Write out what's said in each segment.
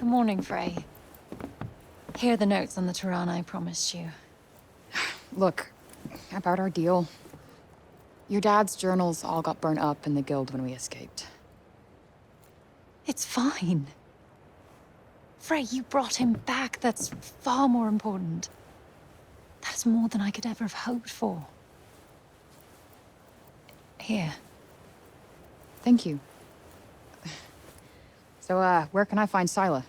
morning, Frey. Here are the notes on the Tirana I promised you. Look, about our deal. Your dad's journals all got burnt up in the guild when we escaped. It's fine. Frey, you brought him back. That's far more important. That's more than I could ever have hoped for. Here. Thank you. So, where can I find Scylla?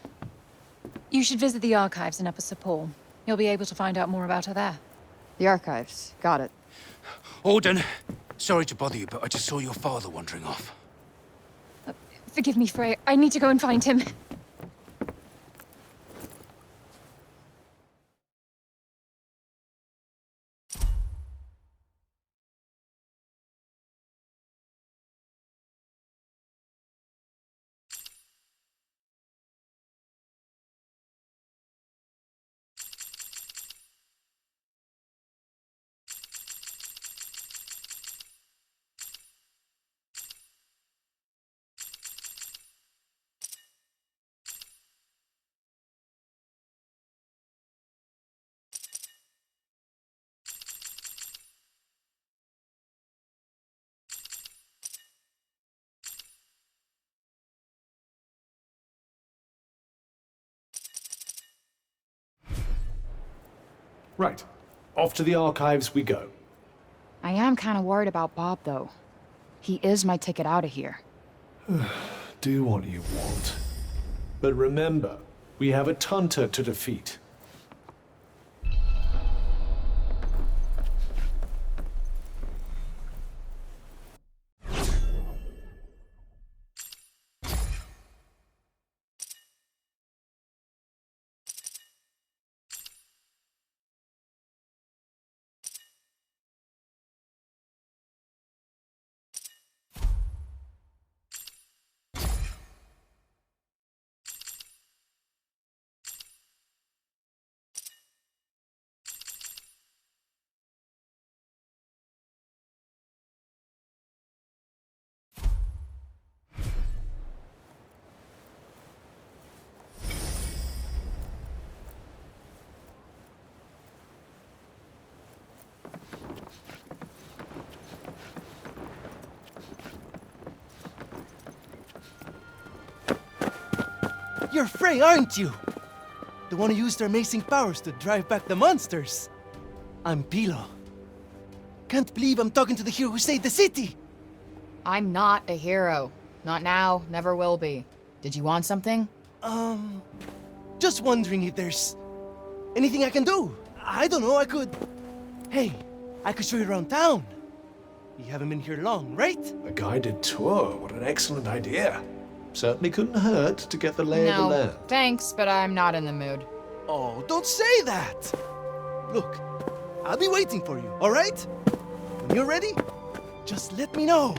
You should visit the archives in Upper Sepul. You'll be able to find out more about her there. The archives. Got it. Alden, sorry to bother you, but I just saw your father wandering off. Forgive me, Frey. I need to go and find him. Right. Off to the archives we go. I am kind of worried about Bob, though. He is my ticket out of here. Do what you want. But remember, we have a Tunter to defeat. You're Frey, aren't you? The one who used her amazing powers to drive back the monsters. I'm Pilo. Can't believe I'm talking to the hero who saved the city! I'm not a hero. Not now, never will be. Did you want something? Just wondering if there's anything I can do. I don't know, I could... Hey, I could show you around town. You haven't been here long, right? A guided tour, what an excellent idea. Certainly couldn't hurt to get the lay of the land. Thanks, but I'm not in the mood. Oh, don't say that! Look, I'll be waiting for you, all right? When you're ready, just let me know.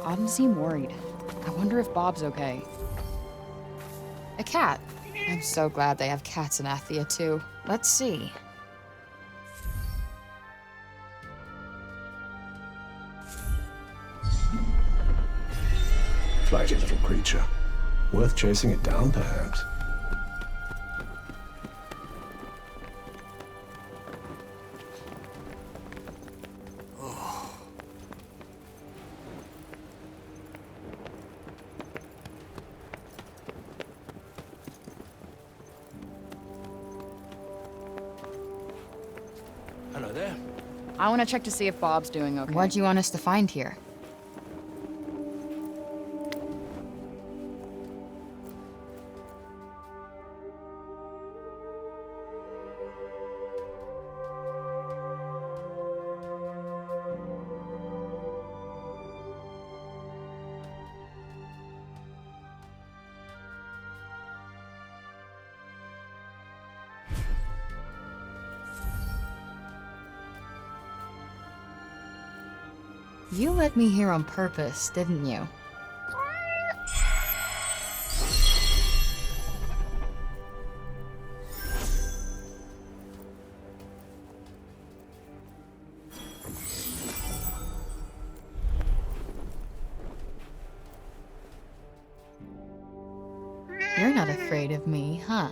Autumn seemed worried. I wonder if Bob's okay. A cat. I'm so glad they have cats in Athia, too. Let's see. Flighty little creature. Worth chasing it down, perhaps. Hello there. I want to check to see if Bob's doing okay. What do you want us to find here? You let me here on purpose, didn't you? You're not afraid of me, huh?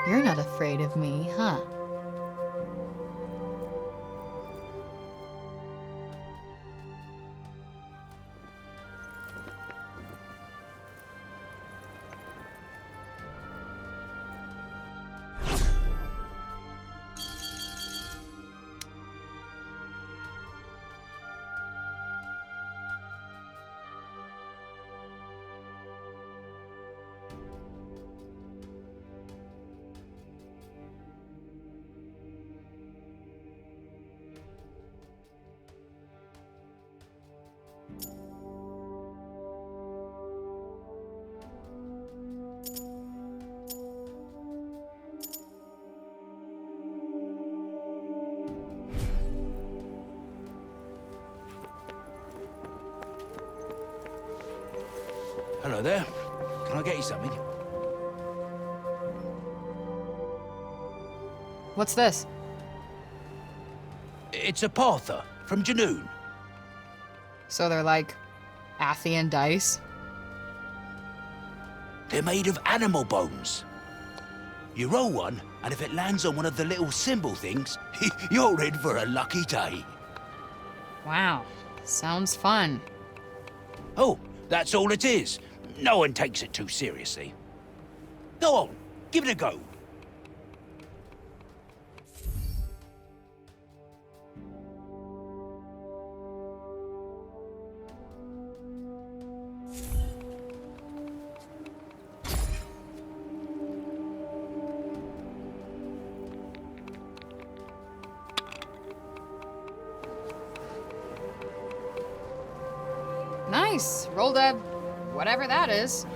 You're not afraid of me, huh? Hello there. Can I get you something? What's this? It's a Parther from Janoon. So they're like Athian dice? They're made of animal bones. You roll one, and if it lands on one of the little symbol things, you're in for a lucky day. Wow. Sounds fun. Oh, that's all it is. No one takes it too seriously. Go on, give it a go. Nice. Rolled a whatever that is.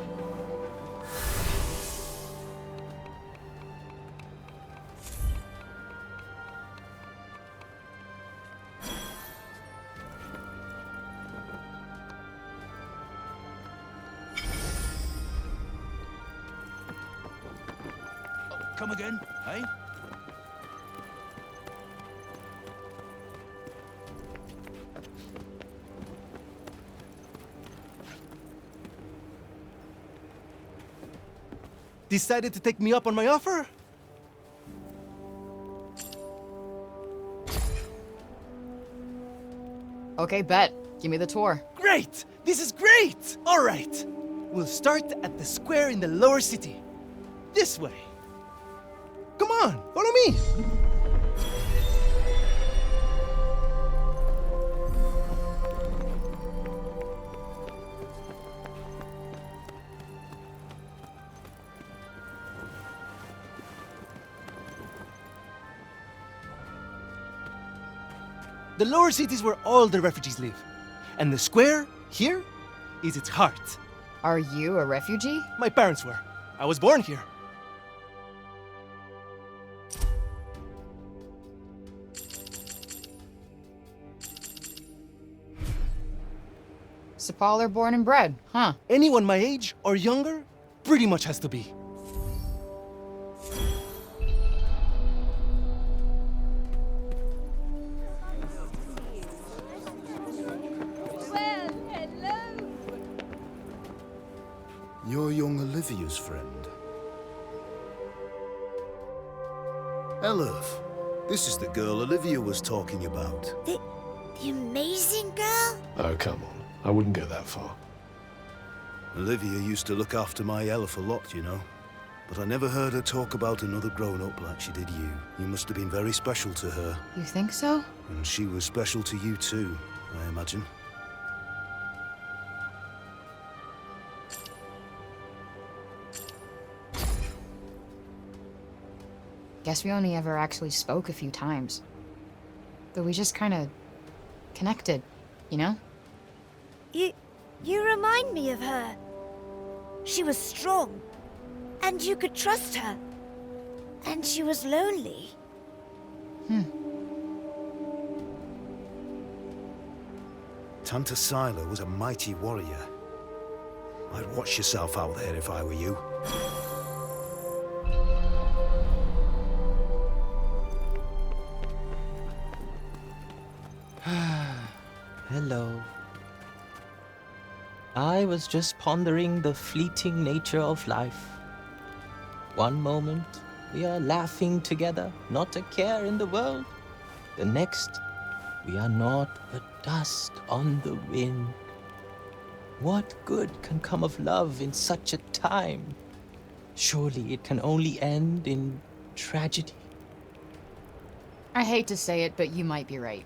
Come again, eh? Decided to take me up on my offer? Okay, bet. Give me the tour. Great! This is great! All right. We'll start at the square in the lower city. This way. Come on, follow me. The lower city is where all the refugees live. And the square, here, is its heart. Are you a refugee? My parents were. I was born here. Sepal are born and bred, huh? Anyone my age or younger pretty much has to be. You're young Olivia's friend. Elif, This is the girl Olivia was talking about. The amazing girl? Oh, come on. I wouldn't go that far. Olivia used to look after my elf a lot, you know. But I never heard her talk about another grown-up like she did you. You must have been very special to her. You think so? And she was special to you too, I imagine. Guess we only ever actually spoke a few times. But we just kind of connected, you know? You remind me of her. She was strong, and you could trust her. And she was lonely. Tanta Sila was a mighty warrior. I'd watch yourself out there if I were you. Hello. I was just pondering the fleeting nature of life. One moment, we are laughing together, not a care in the world. The next, we are naught but dust on the wind. What good can come of love in such a time? Surely it can only end in tragedy. I hate to say it, but you might be right.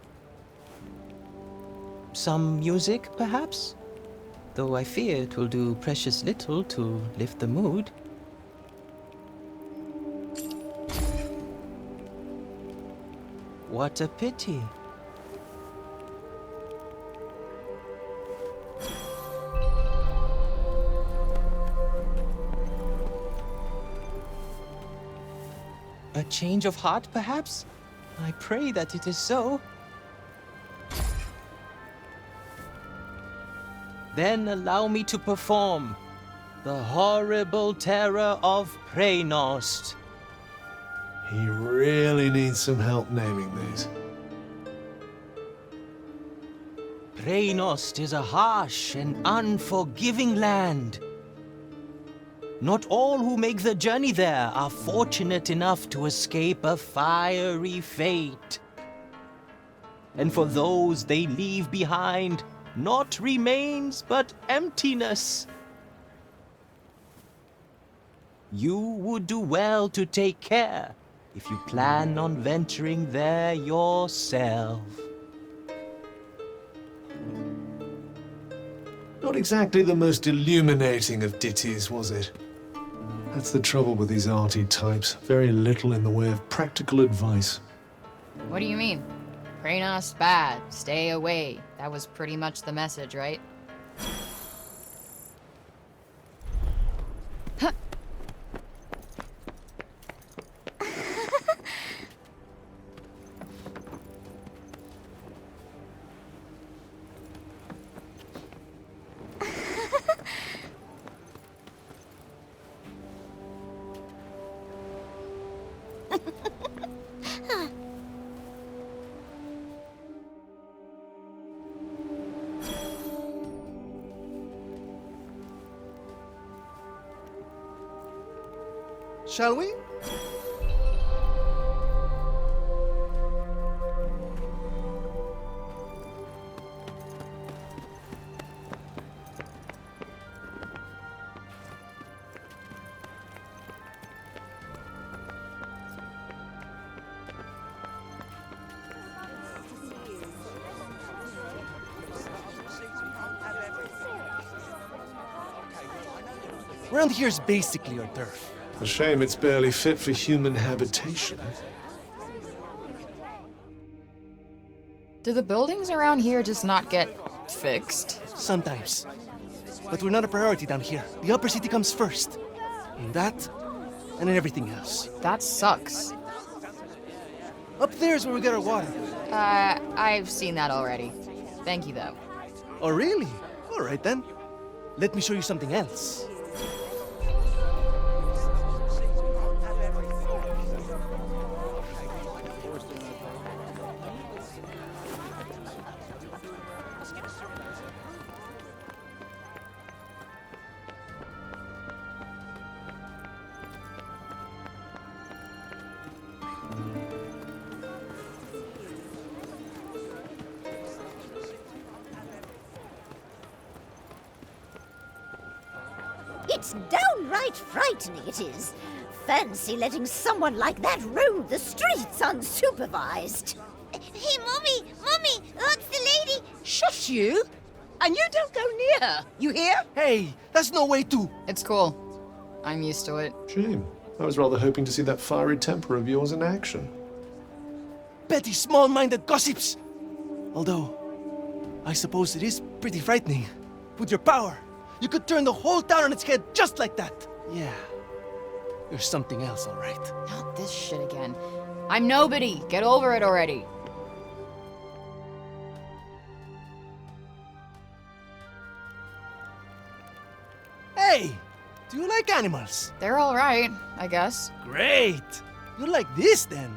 Some music, perhaps? Though I fear it will do precious little to lift the mood. What a pity. A change of heart, perhaps? I pray that it is so. Then allow me to perform the horrible terror of Preynost. He really needs some help naming these. Preynost is a harsh and unforgiving land. Not all who make the journey there are fortunate enough to escape a fiery fate. And for those they leave behind, not remains but emptiness. You would do well to take care if you plan on venturing there yourself. Not exactly the most illuminating of ditties, was it? That's the trouble with these arty types. Very little in the way of practical advice. What do you mean? Preynost bad, stay away. That was pretty much the message, right? Shall we? Around here is basically our turf. A shame it's barely fit for human habitation. Do the buildings around here just not get fixed? Sometimes. But we're not a priority down here. The upper city comes first. And that, and then everything else. That sucks. Up there is where we get our water. I've seen that already. Thank you, though. Oh, really? All right, then. Let me show you something else. It's downright frightening, it is. Fancy letting someone like that roam the streets unsupervised. Hey, Mummy! Mummy! Look, the lady! Shush you! And you don't go near her, you hear? Hey, that's no way to. It's cool. I'm used to it. Shame. I was rather hoping to see that fiery temper of yours in action. Petty, small-minded gossips. Although, I suppose it is pretty frightening. With your power, you could turn the whole town on its head just like that. Yeah, you're something else, all right. Not this shit again. I'm nobody. Get over it already. Hey, do you like animals? They're all right, I guess. Great. You like this then?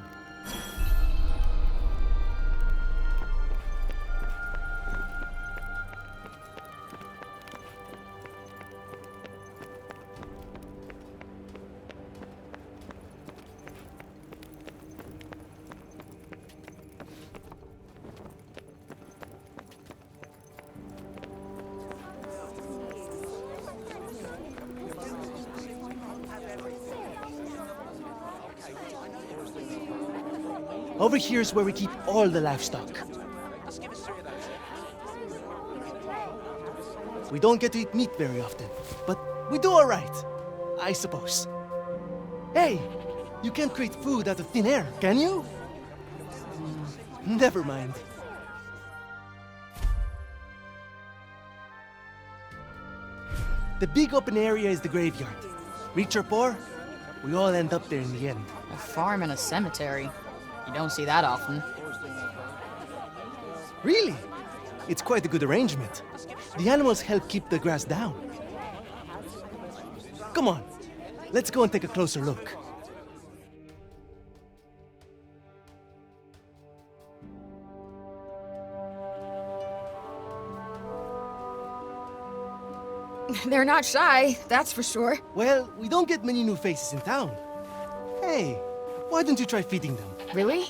Over here is where we keep all the livestock. We don't get to eat meat very often, but we do all right, I suppose. Hey, you can't create food out of thin air, can you? Never mind. The big open area is the graveyard. Rich or poor, we all end up there in the end. A farm and a cemetery. You don't see that often. Really? It's quite a good arrangement. The animals help keep the grass down. Come on, let's go and take a closer look. They're not shy, that's for sure. Well, we don't get many new faces in town. Hey, why don't you try feeding them? Really?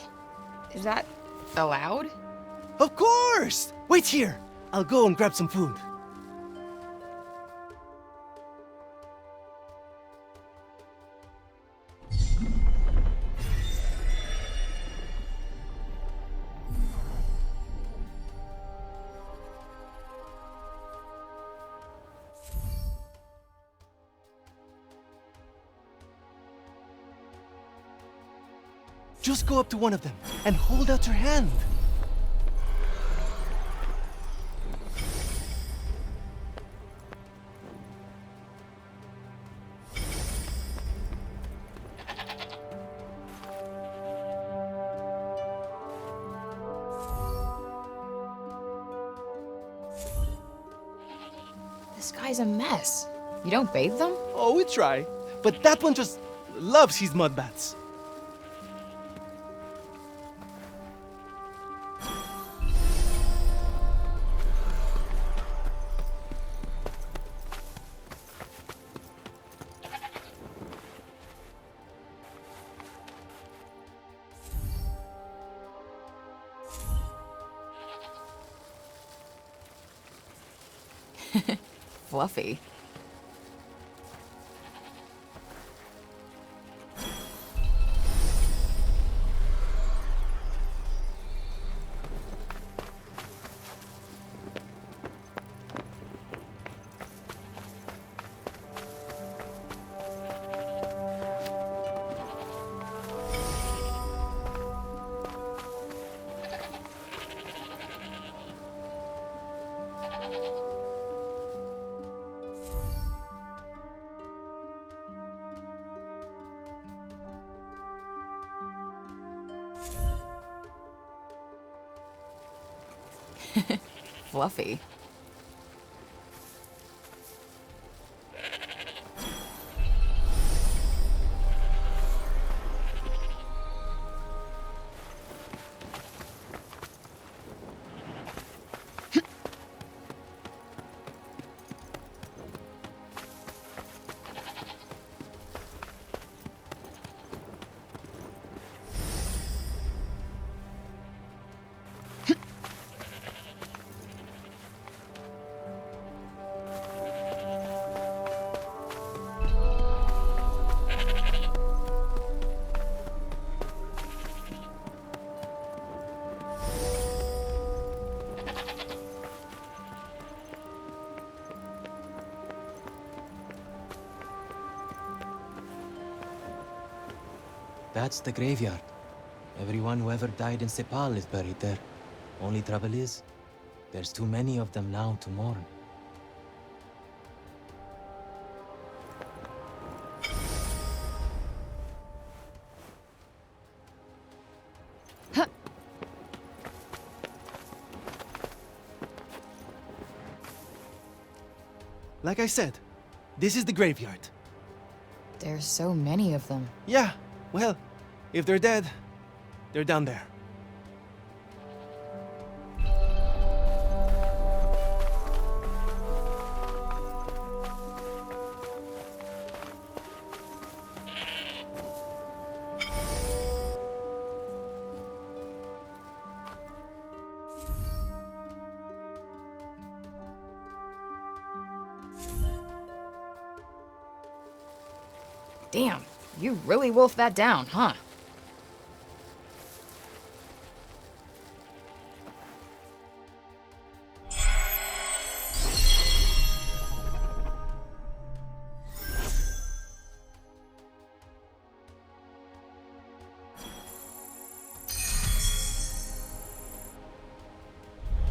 Is that allowed? Of course! Wait here. I'll go and grab some food. Just go up to one of them and hold out your hand. This guy's a mess. You don't bathe them? Oh, we try. But that one just loves his mud baths. Fluffy. Fluffy. That's the graveyard. Everyone who ever died in Sepal is buried there. Only trouble is, there's too many of them now to mourn. Like I said, this is the graveyard. There's so many of them. Yeah, well, if they're dead, they're down there. Damn, you really wolfed that down, huh?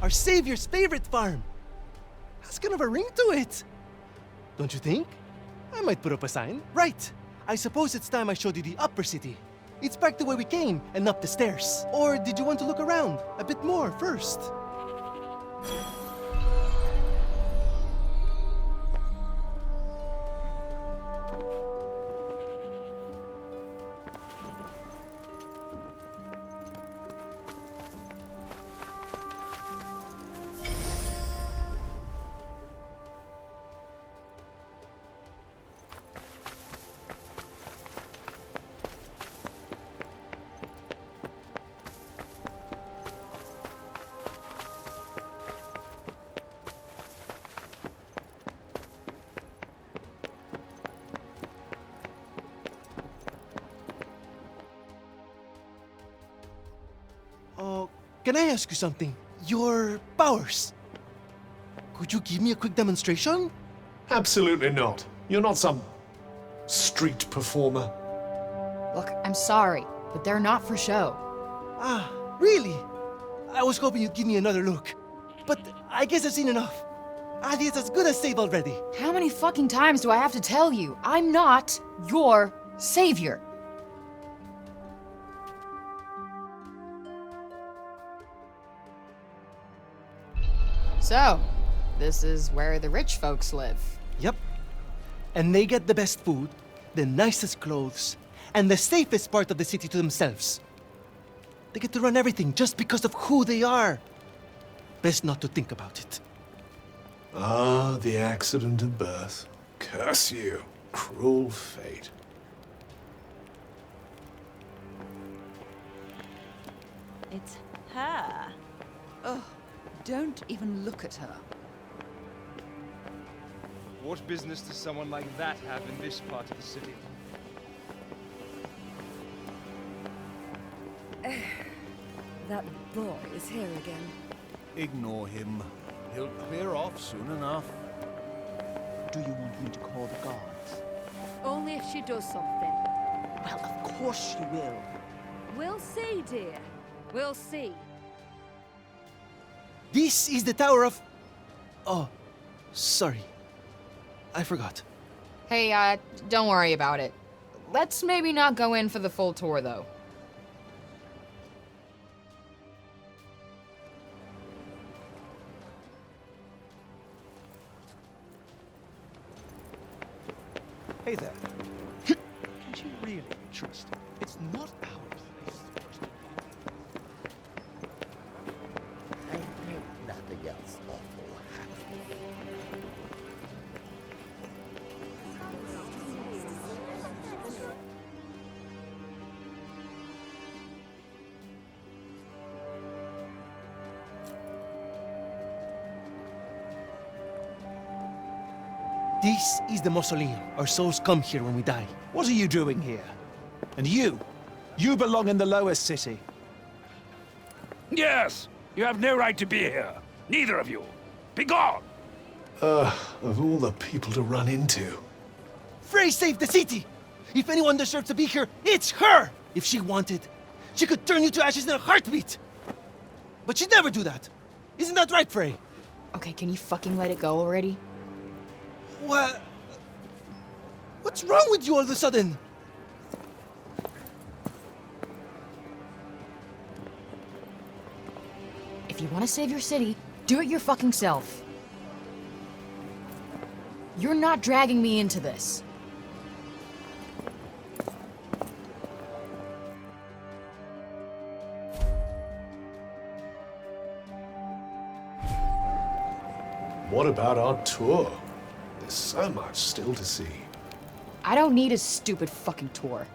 Our savior's favorite farm. Has kind of a ring to it. Don't you think? I might put up a sign. Right. I suppose it's time I showed you the upper city. It's back the way we came and up the stairs. Or did you want to look around a bit more first? Can I ask you something? Your powers. Could you give me a quick demonstration? Absolutely not. You're not some street performer. Look, I'm sorry, but they're not for show. Ah, really? I was hoping you'd give me another look. But I guess I've seen enough. Athia's as good as saved already. How many fucking times do I have to tell you? I'm not your savior. So, this is where the rich folks live. Yep. And they get the best food, the nicest clothes, and the safest part of the city to themselves. They get to run everything just because of who they are. Best not to think about it. Ah, the accident of birth. Curse you, cruel fate. It's her. Ugh, don't even look at her. What business does someone like that have in this part of the city? That boy is here again. Ignore him. He'll clear off soon enough. Do you want me to call the guards? Only if she does something. Well, of course she will. We'll see, dear. We'll see. This is the Tower of... Oh, sorry. I forgot. Hey, don't worry about it. Let's maybe not go in for the full tour, though. Hey there. Can you really trust him? It's not our place. I think nothing else awful happened. This is the mausoleum. Our souls come here when we die. What are you doing here? And you? You belong in the lowest city. Yes! You have no right to be here. Neither of you. Be gone! Of all the people to run into. Frey saved the city! If anyone deserves to be here, it's her! If she wanted, she could turn you to ashes in a heartbeat. But she'd never do that. Isn't that right, Frey? Okay, can you fucking let it go already? What? What's wrong with you all of a sudden? If you want to save your city, do it your fucking self. You're not dragging me into this. What about our tour? There's so much still to see. I don't need a stupid fucking tour.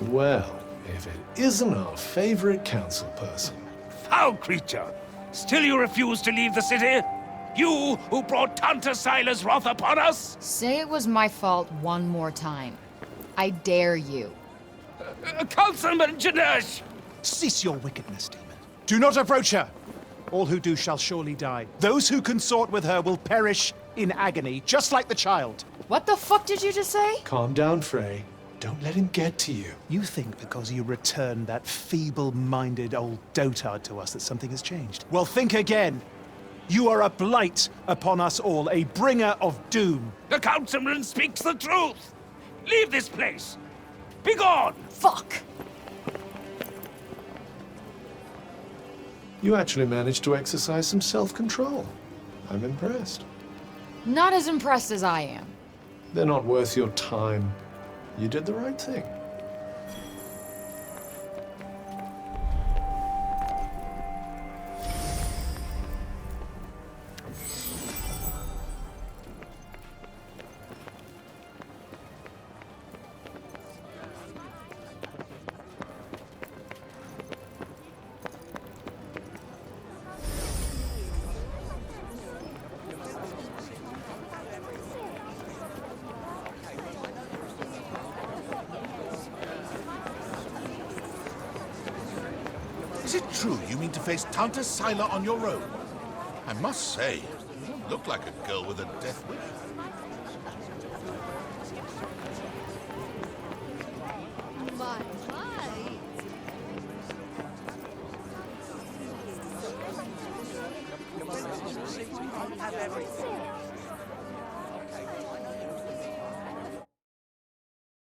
Well, if it isn't our favorite council person. Foul creature! Still you refuse to leave the city? You who brought Tanta Sila's wrath upon us? Say it was my fault one more time. I dare you. Councilman Janesh! Cease your wickedness, demon. Do not approach her. All who do shall surely die. Those who consort with her will perish in agony, just like the child. What the fuck did you just say? Calm down, Frey. Don't let him get to you. You think because you returned that feeble-minded old dotard to us that something has changed? Well, think again. You are a blight upon us all, a bringer of doom. The councilman speaks the truth! Leave this place! Begone! Fuck! You actually managed to exercise some self-control. I'm impressed. Not as impressed as I am. They're not worth your time. You did the right thing. Is it true you mean to face Tanta Sila on your own? I must say, you don't look like a girl with a death wish.